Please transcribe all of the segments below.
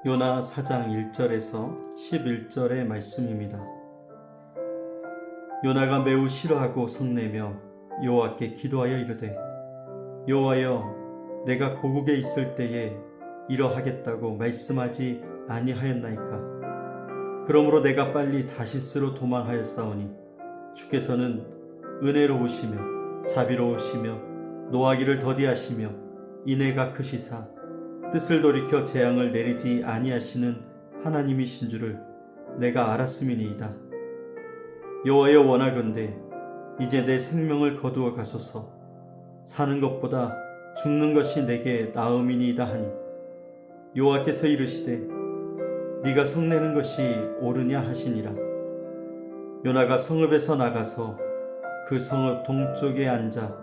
요나 4장 1절에서 11절의 말씀입니다. 요나가 매우 싫어하고 성내며 여호와께 기도하여 이르되 여호와여 내가 고국에 있을 때에 이러하겠다고 말씀하지 아니하였나이까. 그러므로 내가 빨리 다시스로 도망하였사오니 주께서는 은혜로우시며 자비로우시며 노하기를 더디하시며 인애가 크시사 뜻을 돌이켜 재앙을 내리지 아니하시는 하나님이신 줄을 내가 알았음이니이다. 여호와여 원하건대 이제 내 생명을 거두어 가소서. 사는 것보다 죽는 것이 내게 나음이니이다 하니 여호와께서 이르시되 네가 성내는 것이 옳으냐 하시니라. 요나가 성읍에서 나가서 그 성읍 동쪽에 앉아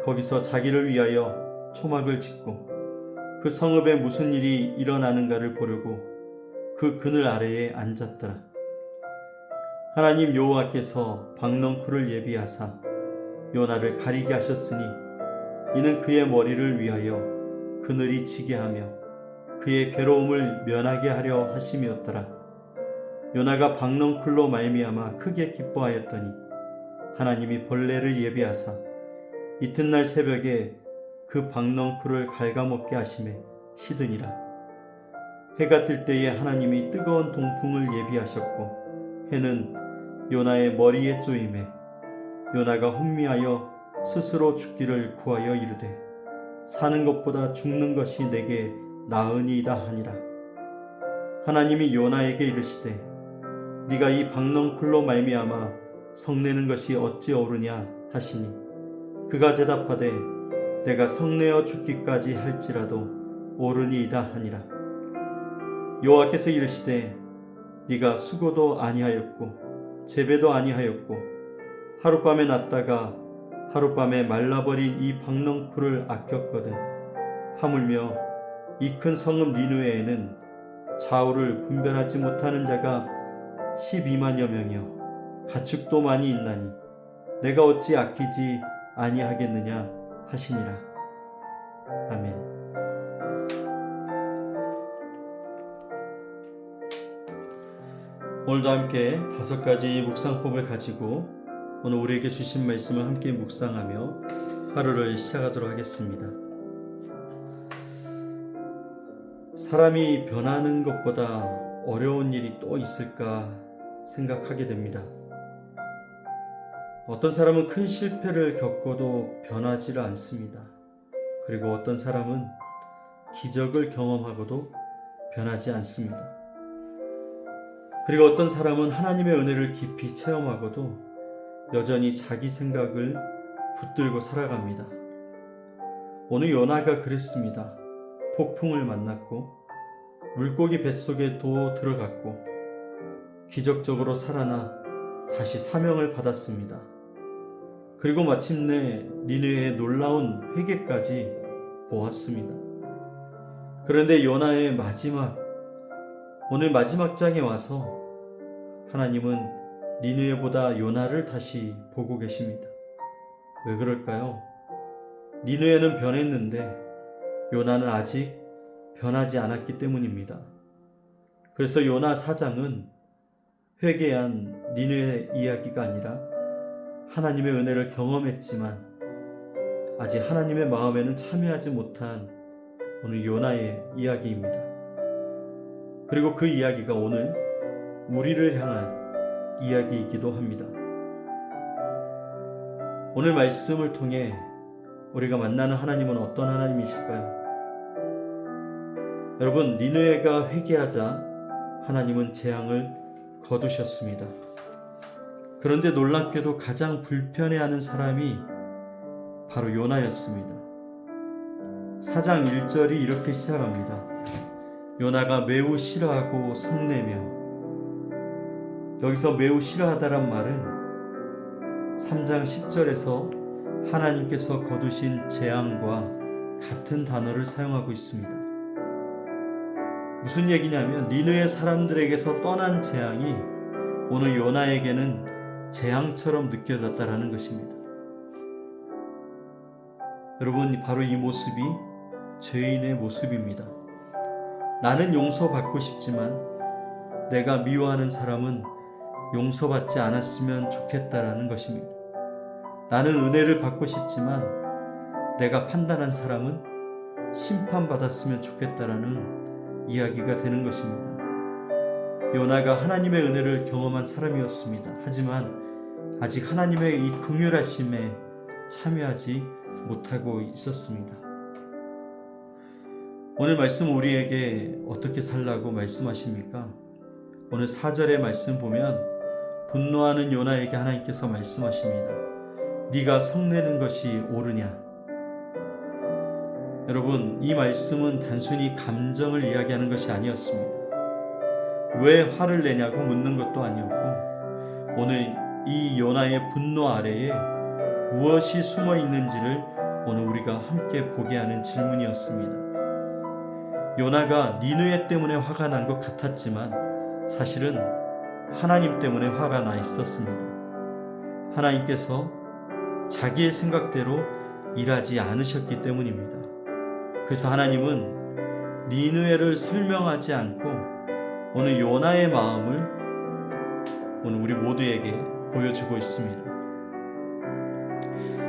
거기서 자기를 위하여 초막을 짓고 그 성읍에 무슨 일이 일어나는가를 보려고 그 그늘 아래에 앉았더라. 하나님 여호와께서 박넝쿨을 예비하사 요나를 가리게 하셨으니 이는 그의 머리를 위하여 그늘이 지게 하며 그의 괴로움을 면하게 하려 하심이었더라. 요나가 박넝쿨로 말미암아 크게 기뻐하였더니 하나님이 벌레를 예비하사 이튿날 새벽에 그 박넝쿨을 갉아먹게 하심에 시드니라. 해가 뜰 때에 하나님이 뜨거운 동풍을 예비하셨고 해는 요나의 머리에 쪼임에 요나가 혼미하여 스스로 죽기를 구하여 이르되 사는 것보다 죽는 것이 내게 나으니이다 하니라. 하나님이 요나에게 이르시되 네가 이 박넝쿨로 말미암아 성내는 것이 어찌 옳으냐 하시니 그가 대답하되 내가 성내어 죽기까지 할지라도 옳으니이다 하니라. 여호와께서 이르시되 네가 수고도 아니하였고 재배도 아니하였고 하룻밤에 났다가 하룻밤에 말라버린 이 박넝쿨을 아꼈거든. 하물며 이 큰 성읍 니느웨에는 좌우를 분별하지 못하는 자가 12만여 명이요 가축도 많이 있나니 내가 어찌 아끼지 아니하겠느냐 하시니라. 아멘. 오늘도 함께 5가지 묵상법을 가지고 오늘 우리에게 주신 말씀을 함께 묵상하며 하루를 시작하도록 하겠습니다. 사람이 변하는 것보다 어려운 일이 또 있을까 생각하게 됩니다. 어떤 사람은 큰 실패를 겪어도 변하지를 않습니다. 그리고 어떤 사람은 기적을 경험하고도 변하지 않습니다. 그리고 어떤 사람은 하나님의 은혜를 깊이 체험하고도 여전히 자기 생각을 붙들고 살아갑니다. 오늘 요나가 그랬습니다. 폭풍을 만났고 물고기 뱃속에도 들어갔고 기적적으로 살아나 다시 사명을 받았습니다. 그리고 마침내 니느웨의 놀라운 회개까지 보았습니다. 그런데 요나의 오늘 마지막 장에 와서 하나님은 니느웨보다 요나를 다시 보고 계십니다. 왜 그럴까요? 니느웨는 변했는데 요나는 아직 변하지 않았기 때문입니다. 그래서 요나 4장은 회개한 니느웨 이야기가 아니라 하나님의 은혜를 경험했지만 아직 하나님의 마음에는 참여하지 못한 오늘 요나의 이야기입니다. 그리고 그 이야기가 오늘 우리를 향한 이야기이기도 합니다. 오늘 말씀을 통해 우리가 만나는 하나님은 어떤 하나님이실까요? 여러분, 니느웨가 회개하자 하나님은 재앙을 거두셨습니다. 그런데 놀랍게도 가장 불편해하는 사람이 바로 요나였습니다. 4장 1절이 이렇게 시작합니다. 요나가 매우 싫어하고 성내며. 여기서 매우 싫어하다란 말은 3장 10절에서 하나님께서 거두신 재앙과 같은 단어를 사용하고 있습니다. 무슨 얘기냐면 니느웨 사람들에게서 떠난 재앙이 오늘 요나에게는 재앙처럼 느껴졌다라는 것입니다. 여러분, 바로 이 모습이 죄인의 모습입니다. 나는 용서받고 싶지만 내가 미워하는 사람은 용서받지 않았으면 좋겠다라는 것입니다. 나는 은혜를 받고 싶지만 내가 판단한 사람은 심판받았으면 좋겠다라는 이야기가 되는 것입니다. 요나가 하나님의 은혜를 경험한 사람이었습니다. 하지만 아직 하나님의 이 긍휼하심에 참여하지 못하고 있었습니다. 오늘 말씀 우리에게 어떻게 살라고 말씀하십니까? 오늘 4절의 말씀 보면 분노하는 요나에게 하나님께서 말씀하십니다. 네가 성내는 것이 옳으냐? 여러분, 이 말씀은 단순히 감정을 이야기하는 것이 아니었습니다. 왜 화를 내냐고 묻는 것도 아니었고, 오늘 이 요나의 분노 아래에 무엇이 숨어 있는지를 오늘 우리가 함께 보게 하는 질문이었습니다. 요나가 니느웨 때문에 화가 난 것 같았지만 사실은 하나님 때문에 화가 나 있었습니다. 하나님께서 자기의 생각대로 일하지 않으셨기 때문입니다. 그래서 하나님은 니느웨를 설명하지 않고 오늘 요나의 마음을 오늘 우리 모두에게 보여주고 있습니다.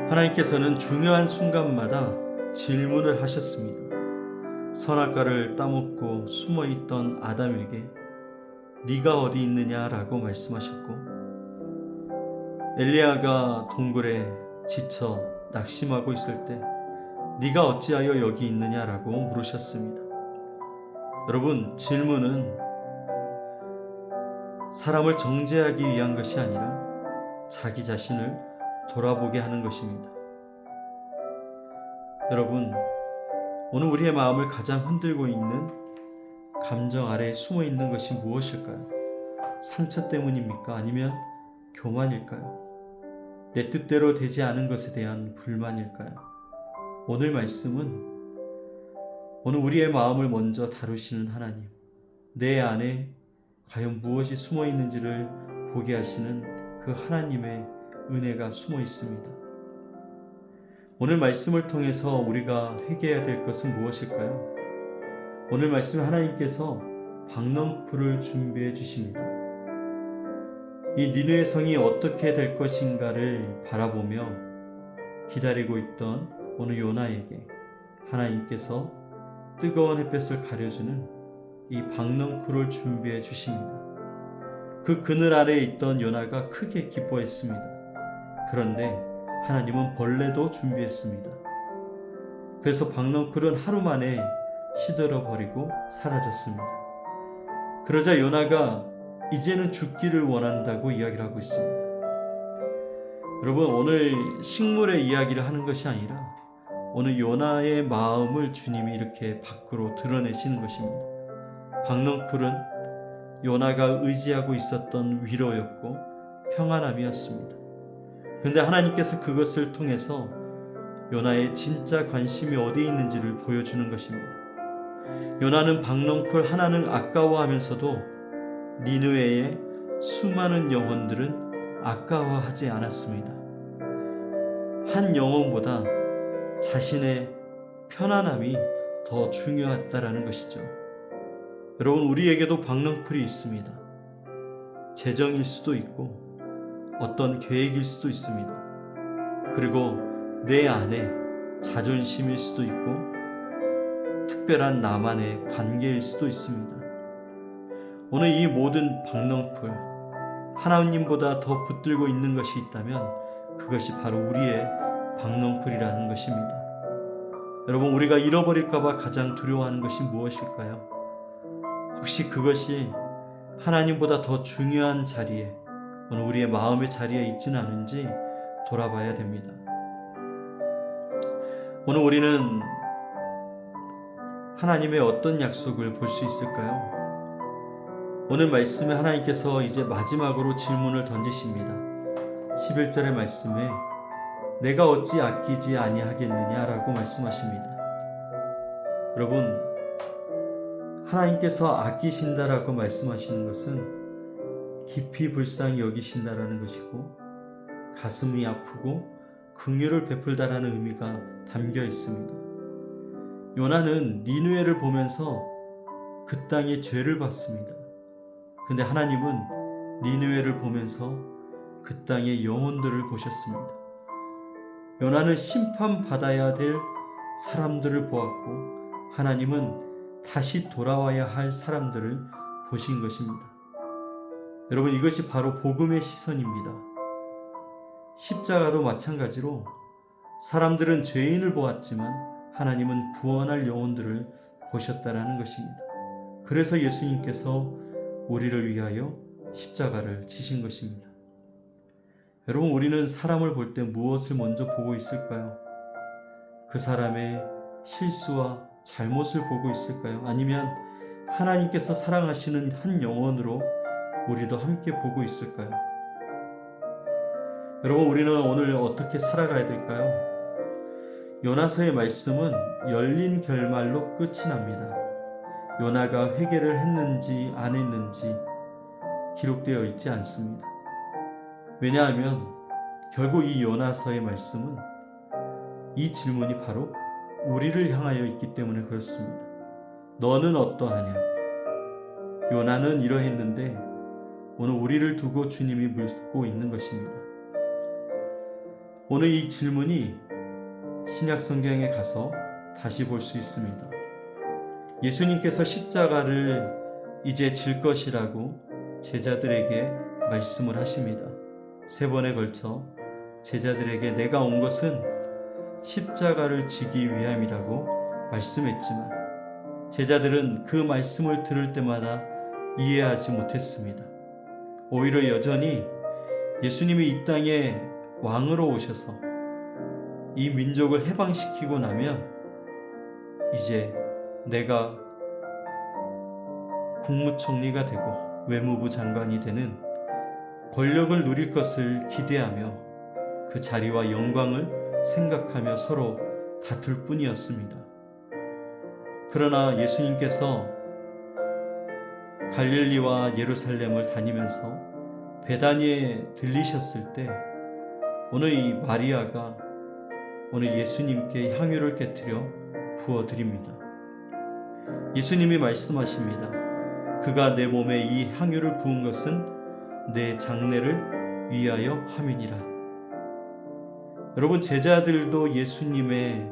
하나님께서는 중요한 순간마다 질문을 하셨습니다. 선악과를 따먹고 숨어있던 아담에게 네가 어디 있느냐라고 말씀하셨고, 엘리야가 동굴에 지쳐 낙심하고 있을 때 네가 어찌하여 여기 있느냐라고 물으셨습니다. 여러분, 질문은 사람을 정죄하기 위한 것이 아니라 자기 자신을 돌아보게 하는 것입니다. 여러분, 오늘 우리의 마음을 가장 흔들고 있는 감정 아래에 숨어 있는 것이 무엇일까요? 상처 때문입니까? 아니면 교만일까요? 내 뜻대로 되지 않은 것에 대한 불만일까요? 오늘 말씀은 오늘 우리의 마음을 먼저 다루시는 하나님, 내 안에 과연 무엇이 숨어 있는지를 보게 하시는 그 하나님의 은혜가 숨어 있습니다. 오늘 말씀을 통해서 우리가 회개해야 될 것은 무엇일까요? 오늘 말씀 하나님께서 박넝쿨을 준비해 주십니다. 이 니느웨 성이 어떻게 될 것인가를 바라보며 기다리고 있던 오늘 요나에게 하나님께서 뜨거운 햇볕을 가려주는 이 박넝쿨을 준비해 주십니다. 그 그늘 아래에 있던 요나가 크게 기뻐했습니다. 그런데 하나님은 벌레도 준비했습니다. 그래서 박넝쿨은 하루 만에 시들어 버리고 사라졌습니다. 그러자 요나가 이제는 죽기를 원한다고 이야기를 하고 있습니다. 여러분, 오늘 식물의 이야기를 하는 것이 아니라 오늘 요나의 마음을 주님이 이렇게 밖으로 드러내시는 것입니다. 박넝쿨은 요나가 의지하고 있었던 위로였고 평안함이었습니다. 그런데 하나님께서 그것을 통해서 요나의 진짜 관심이 어디에 있는지를 보여주는 것입니다. 요나는 박넝쿨 하나는 아까워하면서도 니느웨의 수많은 영혼들은 아까워하지 않았습니다. 한 영혼보다 자신의 편안함이 더 중요하다라는 것이죠. 여러분, 우리에게도 박넝쿨이 있습니다. 재정일 수도 있고 어떤 계획일 수도 있습니다. 그리고 내 안에 자존심일 수도 있고 특별한 나만의 관계일 수도 있습니다. 오늘 이 모든 박넝쿨, 하나님보다 더 붙들고 있는 것이 있다면 그것이 바로 우리의 박넝쿨이라는 것입니다. 여러분, 우리가 잃어버릴까봐 가장 두려워하는 것이 무엇일까요? 혹시 그것이 하나님보다 더 중요한 자리에, 오늘 우리의 마음의 자리에 있지는 않은지 돌아봐야 됩니다. 오늘 우리는 하나님의 어떤 약속을 볼 수 있을까요? 오늘 말씀에 하나님께서 이제 마지막으로 질문을 던지십니다. 11절의 말씀에 내가 어찌 아끼지 아니하겠느냐라고 말씀하십니다. 여러분, 하나님께서 아끼신다라고 말씀하시는 것은 깊이 불쌍히 여기신다라는 것이고 가슴이 아프고 긍휼을 베풀다라는 의미가 담겨 있습니다. 요나는 니느웨를 보면서 그 땅에 죄를 봤습니다. 근데 하나님은 니느웨를 보면서 그 땅의 영혼들을 보셨습니다. 요나는 심판받아야 될 사람들을 보았고 하나님은 다시 돌아와야 할 사람들을 보신 것입니다. 여러분, 이것이 바로 복음의 시선입니다. 십자가도 마찬가지로 사람들은 죄인을 보았지만 하나님은 구원할 영혼들을 보셨다라는 것입니다. 그래서 예수님께서 우리를 위하여 십자가를 지신 것입니다. 여러분, 우리는 사람을 볼 때 무엇을 먼저 보고 있을까요? 그 사람의 실수와 잘못을 보고 있을까요? 아니면 하나님께서 사랑하시는 한 영혼으로 우리도 함께 보고 있을까요? 여러분, 우리는 오늘 어떻게 살아가야 될까요? 요나서의 말씀은 열린 결말로 끝이 납니다. 요나가 회개를 했는지 안 했는지 기록되어 있지 않습니다. 왜냐하면 결국 이 요나서의 말씀은 이 질문이 바로 우리를 향하여 있기 때문에 그렇습니다. 너는 어떠하냐? 요나는 이러했는데 오늘 우리를 두고 주님이 묻고 있는 것입니다. 오늘 이 질문이 신약 성경에 가서 다시 볼 수 있습니다. 예수님께서 십자가를 이제 질 것이라고 제자들에게 말씀을 하십니다. 3번에 걸쳐 제자들에게 내가 온 것은 십자가를 지기 위함이라고 말씀했지만 제자들은 그 말씀을 들을 때마다 이해하지 못했습니다. 오히려 여전히 예수님이 이 땅에 왕으로 오셔서 이 민족을 해방시키고 나면 이제 내가 국무총리가 되고 외무부 장관이 되는 권력을 누릴 것을 기대하며 그 자리와 영광을 생각하며 서로 다툴 뿐이었습니다. 그러나 예수님께서 갈릴리와 예루살렘을 다니면서 베다니에 들리셨을 때 오늘 이 마리아가 오늘 예수님께 향유를 깨뜨려 부어드립니다. 예수님이 말씀하십니다. 그가 내 몸에 이 향유를 부은 것은 내 장례를 위하여 함이니라. 여러분, 제자들도 예수님의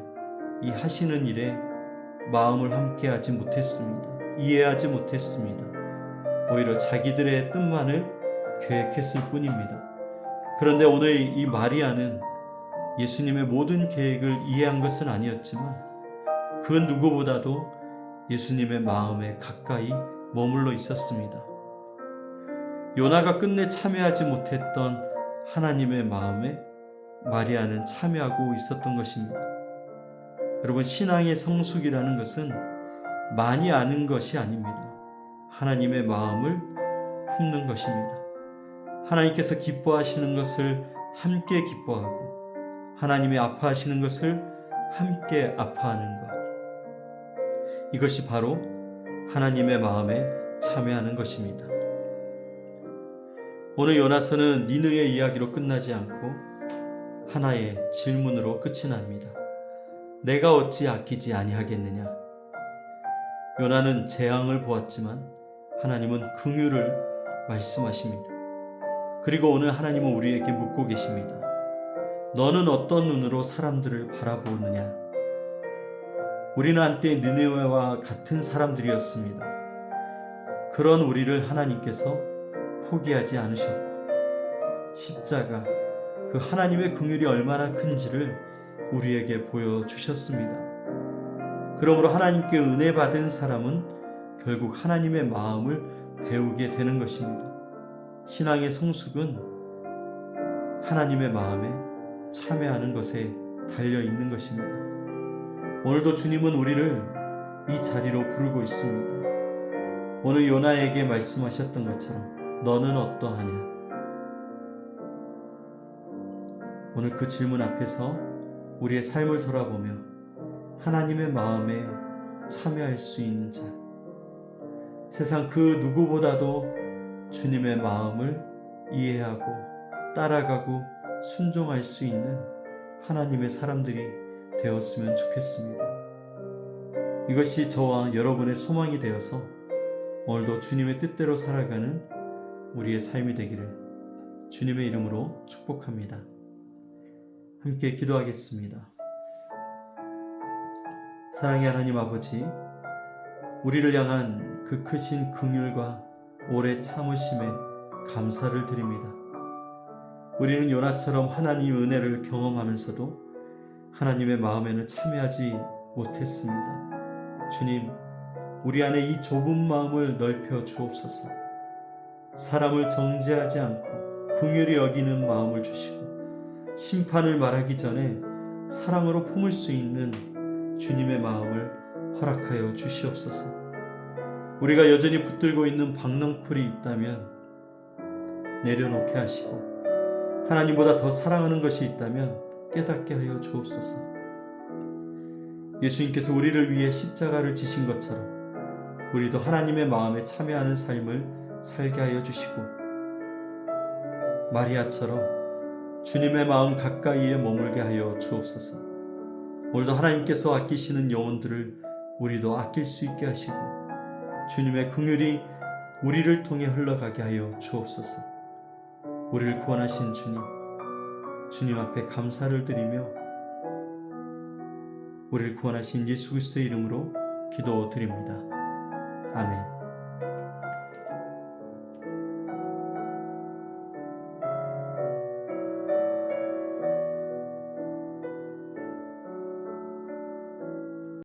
이 하시는 일에 마음을 함께하지 못했습니다. 이해하지 못했습니다. 오히려 자기들의 뜻만을 계획했을 뿐입니다. 그런데 오늘 이 마리아는 예수님의 모든 계획을 이해한 것은 아니었지만 그 누구보다도 예수님의 마음에 가까이 머물러 있었습니다. 요나가 끝내 참여하지 못했던 하나님의 마음에 마리아는 참여하고 있었던 것입니다. 여러분, 신앙의 성숙이라는 것은 많이 아는 것이 아닙니다. 하나님의 마음을 품는 것입니다. 하나님께서 기뻐하시는 것을 함께 기뻐하고 하나님이 아파하시는 것을 함께 아파하는 것, 이것이 바로 하나님의 마음에 참여하는 것입니다. 오늘 요나서는 니느웨의 이야기로 끝나지 않고 하나의 질문으로 끝이 납니다. 내가 어찌 아끼지 아니하겠느냐? 요나는 재앙을 보았지만 하나님은 긍휼을 말씀하십니다. 그리고 오늘 하나님은 우리에게 묻고 계십니다. 너는 어떤 눈으로 사람들을 바라보느냐? 우리는 한때 니느웨와 같은 사람들이었습니다. 그런 우리를 하나님께서 포기하지 않으셨고 십자가, 그 하나님의 긍휼이 얼마나 큰지를 우리에게 보여주셨습니다. 그러므로 하나님께 은혜 받은 사람은 결국 하나님의 마음을 배우게 되는 것입니다. 신앙의 성숙은 하나님의 마음에 참여하는 것에 달려 있는 것입니다. 오늘도 주님은 우리를 이 자리로 부르고 있습니다. 오늘 요나에게 말씀하셨던 것처럼 너는 어떠하냐? 오늘 그 질문 앞에서 우리의 삶을 돌아보며 하나님의 마음에 참여할 수 있는 자, 세상 그 누구보다도 주님의 마음을 이해하고 따라가고 순종할 수 있는 하나님의 사람들이 되었으면 좋겠습니다. 이것이 저와 여러분의 소망이 되어서 오늘도 주님의 뜻대로 살아가는 우리의 삶이 되기를 주님의 이름으로 축복합니다. 함께 기도하겠습니다. 사랑의 하나님 아버지, 우리를 향한 그 크신 긍휼과 오래 참으심에 감사를 드립니다. 우리는 요나처럼 하나님의 은혜를 경험하면서도 하나님의 마음에는 참여하지 못했습니다. 주님, 우리 안에 이 좁은 마음을 넓혀 주옵소서. 사람을 정죄하지 않고 긍휼히 여기는 마음을 주시고 심판을 말하기 전에 사랑으로 품을 수 있는 주님의 마음을 허락하여 주시옵소서. 우리가 여전히 붙들고 있는 박넝쿨이 있다면 내려놓게 하시고 하나님보다 더 사랑하는 것이 있다면 깨닫게 하여 주옵소서. 예수님께서 우리를 위해 십자가를 지신 것처럼 우리도 하나님의 마음에 참여하는 삶을 살게 하여 주시고 마리아처럼 주님의 마음 가까이에 머물게 하여 주옵소서. 오늘도 하나님께서 아끼시는 영혼들을 우리도 아낄 수 있게 하시고 주님의 긍휼이 우리를 통해 흘러가게 하여 주옵소서. 우리를 구원하신 주님 앞에 감사를 드리며 우리를 구원하신 예수 그리스도의 이름으로 기도드립니다. 아멘.